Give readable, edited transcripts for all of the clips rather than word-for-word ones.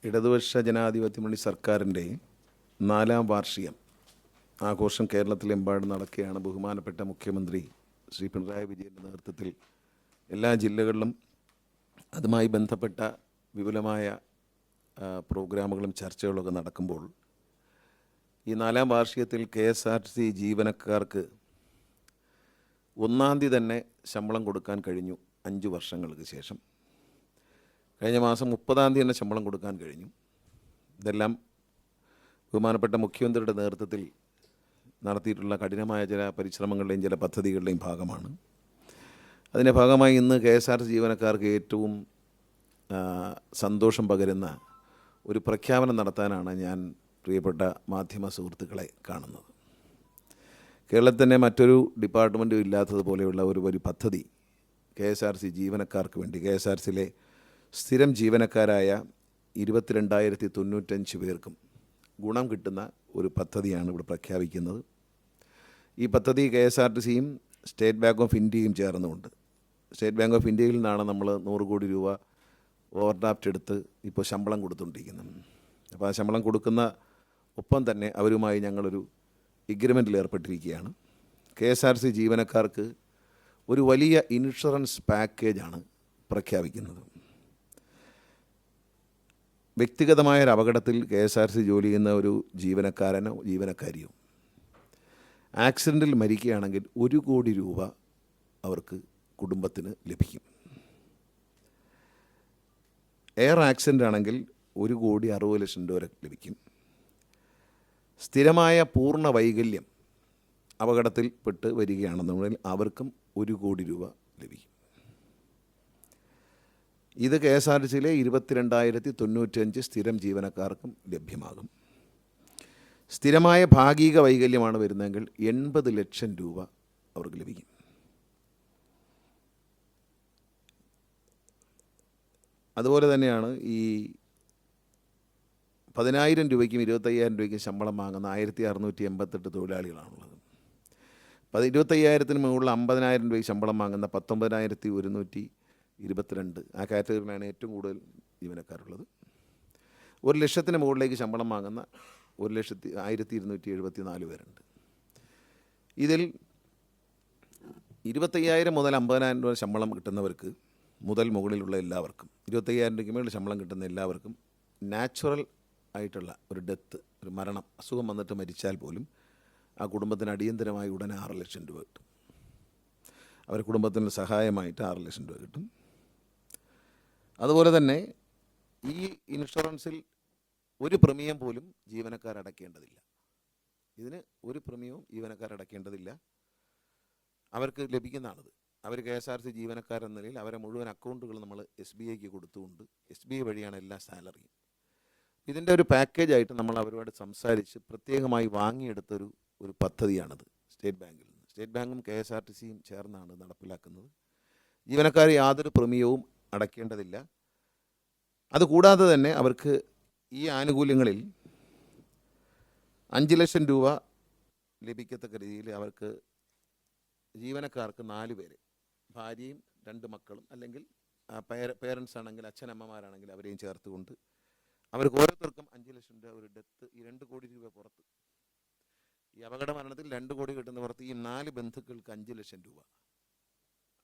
ഇടതുപക്ഷ ജനാധിപത്യ മുന്നണി സർക്കാരിൻ്റെ 4ാം വാർഷികം ആഘോഷം കേരളത്തിലെമ്പാടും നടക്കുകയാണ്. ബഹുമാനപ്പെട്ട മുഖ്യമന്ത്രി ശ്രീ പിണറായി വിജയൻ്റെ നേതൃത്വത്തിൽ എല്ലാ ജില്ലകളിലും അതുമായി ബന്ധപ്പെട്ട വിപുലമായ പ്രോഗ്രാമുകളും ചർച്ചകളൊക്കെ നടക്കുമ്പോൾ ഈ 4ാം വാർഷികത്തിൽ KSRTC ജീവനക്കാർക്ക് 1-ാം തീയതി തന്നെ ശമ്പളം കൊടുക്കാൻ കഴിഞ്ഞു. 5 വർഷങ്ങൾക്ക് ശേഷം കഴിഞ്ഞ മാസം 30-ാം തീയതി തന്നെ ശമ്പളം കൊടുക്കാൻ കഴിഞ്ഞു. ഇതെല്ലാം ബഹുമാനപ്പെട്ട മുഖ്യമന്ത്രിയുടെ നേതൃത്വത്തിൽ നടത്തിയിട്ടുള്ള കഠിനമായ ചില പരിശ്രമങ്ങളുടെയും ചില പദ്ധതികളുടെയും ഭാഗമാണ്. അതിൻ്റെ ഭാഗമായി ഇന്ന് KSRTC ജീവനക്കാർക്ക് ഏറ്റവും സന്തോഷം പകരുന്ന ഒരു പ്രഖ്യാപനം നടത്താനാണ് ഞാൻ പ്രിയപ്പെട്ട മാധ്യമ സുഹൃത്തുക്കളെ കാണുന്നത്. കേരളത്തിൽ തന്നെ മറ്റൊരു ഡിപ്പാർട്ട്മെൻറ്റും ഇല്ലാത്തതുപോലെയുള്ള ഒരു പദ്ധതി KSRTC ജീവനക്കാർക്ക് വേണ്ടി, KSRTCയിലെ സ്ഥിരം ജീവനക്കാരായ 22,095 പേർക്കും ഗുണം കിട്ടുന്ന ഒരു പദ്ധതിയാണ് ഇവിടെ പ്രഖ്യാപിക്കുന്നത്. ഈ പദ്ധതി KSRTCയും സ്റ്റേറ്റ് ബാങ്ക് ഓഫ് ഇന്ത്യയും ചേർന്നുകൊണ്ട്, സ്റ്റേറ്റ് ബാങ്ക് ഓഫ് ഇന്ത്യയിൽ നിന്നാണ് നമ്മൾ 100 കോടി രൂപ ഓവർഡ്രാഫ്റ്റ് എടുത്ത് ഇപ്പോൾ ശമ്പളം കൊടുത്തുകൊണ്ടിരിക്കുന്നത്. അപ്പോൾ ആ ശമ്പളം കൊടുക്കുന്ന ഒപ്പം തന്നെ അവരുമായി ഞങ്ങളൊരു എഗ്രിമെൻറ്റിൽ ഏർപ്പെട്ടിരിക്കുകയാണ്. KSRTC ജീവനക്കാർക്ക് ഒരു വലിയ ഇൻഷുറൻസ് പാക്കേജാണ് പ്രഖ്യാപിക്കുന്നത്. വ്യക്തിഗതമായൊരു അപകടത്തിൽ KSRTC ജോലി ചെയ്യുന്ന ഒരു ജീവനക്കാരനോ ജീവനക്കാരിയോ ആക്സിഡൻറ്റിൽ മരിക്കുകയാണെങ്കിൽ 1 കോടി രൂപ അവർക്ക് കുടുംബത്തിന് ലഭിക്കും. എയർ ആക്സിഡൻ്റ് ആണെങ്കിൽ 1,60,00,000 രൂപ വരെ ലഭിക്കും. സ്ഥിരമായ പൂർണ്ണ വൈകല്യം അപകടത്തിൽപ്പെട്ട് വരികയാണെന്നുണ്ടെങ്കിൽ അവർക്കും 1 കോടി രൂപ ലഭിക്കും. ഇത് KSRTCയിലെ 22,095 സ്ഥിരം ജീവനക്കാർക്കും ലഭ്യമാകും. സ്ഥിരമായ ഭാഗിക വൈകല്യമാണ് വരുന്നതെങ്കിൽ 80 ലക്ഷം രൂപ അവർക്ക് ലഭിക്കും. അതുപോലെ തന്നെയാണ് ഈ 10,000 രൂപയ്ക്കും 25,000 രൂപയ്ക്കും ശമ്പളം വാങ്ങുന്ന 1,688 തൊഴിലാളികളാണുള്ളത്. 25,000-ന് മുകളിൽ 50,000 രൂപയ്ക്ക് ശമ്പളം വാങ്ങുന്ന 19,122 ആ കാറ്റഗറിയിലാണ് ഏറ്റവും കൂടുതൽ ജീവനക്കാരുള്ളത്. 1,00,000-ന് മുകളിലേക്ക് ശമ്പളം വാങ്ങുന്ന 1,0274 പേരുണ്ട്. ഇതിൽ 25,000 മുതൽ 50,000 രൂപ ശമ്പളം കിട്ടുന്നവർക്ക് മുകളിലുള്ള എല്ലാവർക്കും, 25,000 രൂപയ്ക്ക് മേളിൽ ശമ്പളം കിട്ടുന്ന എല്ലാവർക്കും നാച്ചുറൽ ആയിട്ടുള്ള ഒരു ഡെത്ത്, ഒരു മരണം, അസുഖം വന്നിട്ട് മരിച്ചാൽ പോലും ആ കുടുംബത്തിന് അടിയന്തരമായി ഉടനെ 6 ലക്ഷം രൂപ കിട്ടും. അവർ കുടുംബത്തിന് സഹായമായിട്ട് 6 ലക്ഷം രൂപ കിട്ടും. അതുപോലെ തന്നെ ഈ ഇൻഷുറൻസിൽ ഒരു പ്രീമിയം പോലും ജീവനക്കാരടയ്ക്കേണ്ടതില്ല. ഇതിന് ഒരു പ്രീമിയവും ജീവനക്കാരടയ്ക്കേണ്ടതില്ല. അവർക്ക് ലഭിക്കുന്നതാണിത്. അവർ KSRTC ജീവനക്കാരെന്ന നിലയിൽ അവരെ മുഴുവൻ അക്കൗണ്ടുകൾ നമ്മൾ SBIക്ക് കൊടുത്തുകൊണ്ട് SBI വഴിയാണ് എല്ലാ സാലറിയും. ഇതിൻ്റെ ഒരു പാക്കേജായിട്ട് നമ്മൾ അവരോട് സംസാരിച്ച് പ്രത്യേകമായി വാങ്ങിയെടുത്തൊരു പദ്ധതിയാണിത്. സ്റ്റേറ്റ് ബാങ്കിൽ നിന്ന്, സ്റ്റേറ്റ് ബാങ്കും KSRTCയും ചേർന്നാണ് നടപ്പിലാക്കുന്നത്. ജീവനക്കാർ യാതൊരു പ്രീമിയവും അടയ്ക്കേണ്ടതില്ല. അതുകൂടാതെ തന്നെ അവർക്ക് ഈ ആനുകൂല്യങ്ങളിൽ 5 ലക്ഷം രൂപ ലഭിക്കത്തക്ക രീതിയിൽ അവർക്ക് ജീവനക്കാർക്ക് 4 പേര്, ഭാര്യയും 2 മക്കളും, അല്ലെങ്കിൽ പേരൻസ് ആണെങ്കിൽ അച്ഛനമ്മമാരാണെങ്കിൽ അവരെയും ചേർത്തുകൊണ്ട് അവർക്ക് ഓരോരുത്തർക്കും 5 ലക്ഷം രൂപ ഒരു ഡെത്ത്, ഈ 2 കോടി രൂപ പുറത്ത്, ഈ അപകട മരണത്തിൽ 2 കോടി കിട്ടുന്ന പുറത്ത് ഈ 4 ബന്ധുക്കൾക്ക് 5 ലക്ഷം രൂപ,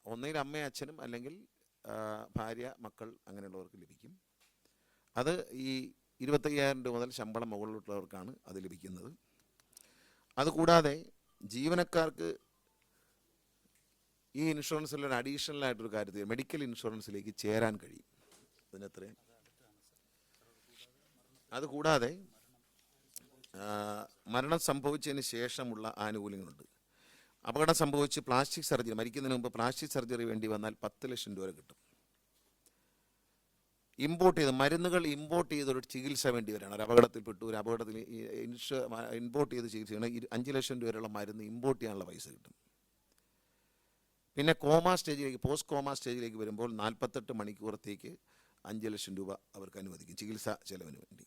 ഒന്നുകിൽ അമ്മയും അച്ഛനും അല്ലെങ്കിൽ ഭാര്യ മക്കൾ അങ്ങനെയുള്ളവർക്ക് ലഭിക്കും. അത് ഈ 25,000 രൂപ മുതൽ ശമ്പളം മുകളിലുള്ളവർക്കാണ് അത് ലഭിക്കുന്നത്. അതുകൂടാതെ ജീവനക്കാർക്ക് ഈ ഇൻഷുറൻസിലൊരു അഡീഷണലായിട്ടൊരു കാര്യത്തിൽ മെഡിക്കൽ ഇൻഷുറൻസിലേക്ക് ചേരാൻ കഴിയും. അതിനെത്രയും അതുകൂടാതെ മരണം സംഭവിച്ചതിന് ശേഷമുള്ള ആനുകൂല്യങ്ങളുണ്ട്. അപകടം സംഭവിച്ച് പ്ലാസ്റ്റിക് സർജറി, മരിക്കുന്നതിന് മുമ്പ് പ്ലാസ്റ്റിക് സർജറി വേണ്ടി വന്നാൽ 10 ലക്ഷം രൂപ കിട്ടും. മരുന്നുകൾ ഇമ്പോർട്ട് ചെയ്തൊരു ചികിത്സ വേണ്ടി വരികയാണ്, ഒരു അപകടത്തിൽപ്പെട്ടു, ഒരു അപകടത്തിൽ ഇമ്പോർട്ട് ചെയ്ത് ചികിത്സയാണ് 5 ലക്ഷം രൂപ വരെയുള്ള മരുന്ന് ഇമ്പോർട്ട് ചെയ്യാനുള്ള പൈസ കിട്ടും. പിന്നെ പോസ്റ്റ് കോമ സ്റ്റേജിലേക്ക് വരുമ്പോൾ 48 മണിക്കൂറത്തേക്ക് 5 ലക്ഷം രൂപ അവർക്ക് അനുവദിക്കും ചികിത്സാ ചെലവിന് വേണ്ടി.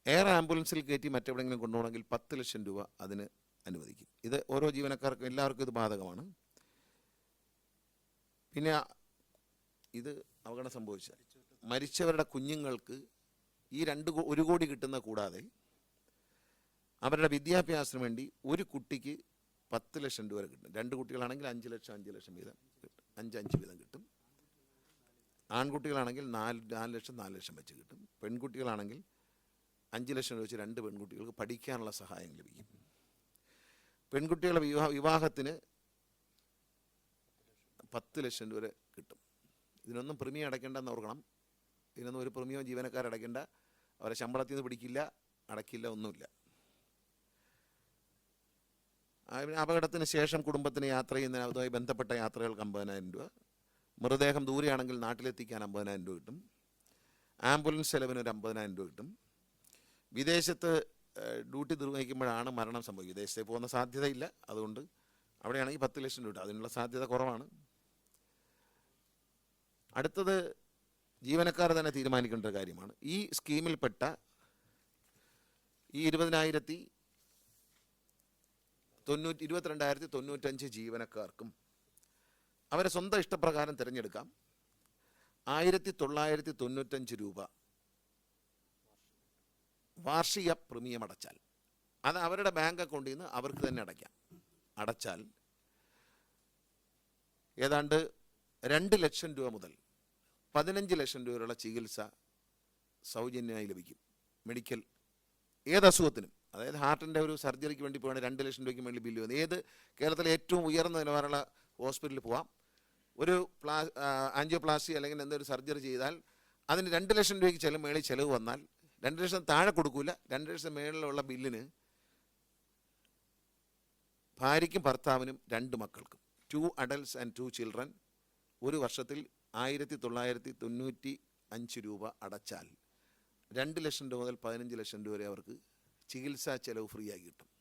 എയർ ആംബുലൻസിൽ കയറ്റി മറ്റെവിടെയെങ്കിലും കൊണ്ടുപോകണമെങ്കിൽ 10 ലക്ഷം രൂപ അതിന് അനുവദിക്കും. ഇത് ഓരോ ജീവനക്കാർക്കും എല്ലാവർക്കും ഇത് ബാധകമാണ്. പിന്നെ ഇത് അപകടം സംഭവിച്ച മരിച്ചവരുടെ കുഞ്ഞുങ്ങൾക്ക് ഈ 1 കോടി കിട്ടുന്ന കൂടാതെ അവരുടെ വിദ്യാഭ്യാസത്തിന് വേണ്ടി ഒരു കുട്ടിക്ക് 10 ലക്ഷം രൂപ വരെ കിട്ടും. 2 കുട്ടികളാണെങ്കിൽ 5 ലക്ഷം 5 ലക്ഷം വീതം കിട്ടും. 5 വീതം കിട്ടും. ആൺകുട്ടികളാണെങ്കിൽ 4 ലക്ഷം 4 ലക്ഷം വെച്ച് കിട്ടും. പെൺകുട്ടികളാണെങ്കിൽ 5 ലക്ഷം രൂപ വെച്ച് 2 പെൺകുട്ടികൾക്ക് പഠിക്കാനുള്ള സഹായം ലഭിക്കും. പെൺകുട്ടികളുടെ വിവാഹത്തിന് 10 ലക്ഷം രൂപ വരെ കിട്ടും. ഇതിനൊന്നും പ്രീമിയം അടയ്ക്കേണ്ടെന്ന് ഓർക്കണം. ഇതിനൊന്നും ഒരു പ്രീമിയം ജീവനക്കാരടയ്ക്കേണ്ട. അവരെ ശമ്പളത്തിൽ നിന്ന് പിടിക്കില്ല, അടയ്ക്കില്ല, ഒന്നുമില്ല. അപകടത്തിന് ശേഷം കുടുംബത്തിന് യാത്ര ചെയ്യുന്നതിന് അതുമായി ബന്ധപ്പെട്ട യാത്രകൾക്ക് 50,000 രൂപ. മൃതദേഹം ദൂരെയാണെങ്കിൽ നാട്ടിലെത്തിക്കാൻ 50,000 രൂപ കിട്ടും. ആംബുലൻസ് ചെലവിന് ഒരു 50,000 രൂപ കിട്ടും. വിദേശത്ത് ഡ്യൂട്ടി നിർവഹിക്കുമ്പോഴാണ് മരണം സംഭവിക്കുക. വിദേശത്തേക്ക് പോകുന്ന സാധ്യതയില്ല. അതുകൊണ്ട് അവിടെയാണെങ്കിൽ 10 ലക്ഷം രൂപ. അതിനുള്ള സാധ്യത കുറവാണ്. അടുത്തത് ജീവനക്കാർ തന്നെ തീരുമാനിക്കേണ്ട ഒരു കാര്യമാണ്. ഈ സ്കീമിൽപ്പെട്ട ഈ 22,095 ജീവനക്കാർക്കും അവരെ സ്വന്തം ഇഷ്ടപ്രകാരം തിരഞ്ഞെടുക്കാം. 1,995 രൂപ വാർഷിക പ്രീമിയം അടച്ചാൽ, അത് അവരുടെ ബാങ്ക് അക്കൗണ്ടിൽ നിന്ന് അവർക്ക് തന്നെ അടച്ചാൽ ഏതാണ്ട് 2 ലക്ഷം രൂപ മുതൽ 15 ലക്ഷം രൂപ വരെയുള്ള ചികിത്സ സൗജന്യമായി ലഭിക്കും. മെഡിക്കൽ ഏത് അസുഖത്തിനും, അതായത് ഹാർട്ടിൻ്റെ ഒരു സർജറിക്ക് വേണ്ടി പോവുകയാണെങ്കിൽ 2 ലക്ഷം രൂപയ്ക്ക് വേണ്ടി ബില്ല് വന്നു. ഏത് കേരളത്തിലെ ഏറ്റവും ഉയർന്ന നിലവാരമുള്ള ഹോസ്പിറ്റലിൽ പോവാം. ഒരു ആൻജിയോപ്ലാസ്റ്റി അല്ലെങ്കിൽ എന്തൊരു സർജറി ചെയ്താൽ അതിന് 2 ലക്ഷം രൂപയ്ക്ക് മേളിൽ ചിലവ് വന്നാൽ 2 ലക്ഷം താഴെ കൊടുക്കില്ല. 2 ലക്ഷം മേളിലുള്ള ബില്ലിന് ഭാര്യയ്ക്കും ഭർത്താവിനും 2 മക്കൾക്കും 2 adults and 2 children ഒരു വർഷത്തിൽ 1,995 രൂപ അടച്ചാൽ 2 ലക്ഷം രൂപ മുതൽ 15 ലക്ഷം രൂപ വരെ അവർക്ക് ചികിത്സാ ചെലവ് ഫ്രീ ആയി കിട്ടും.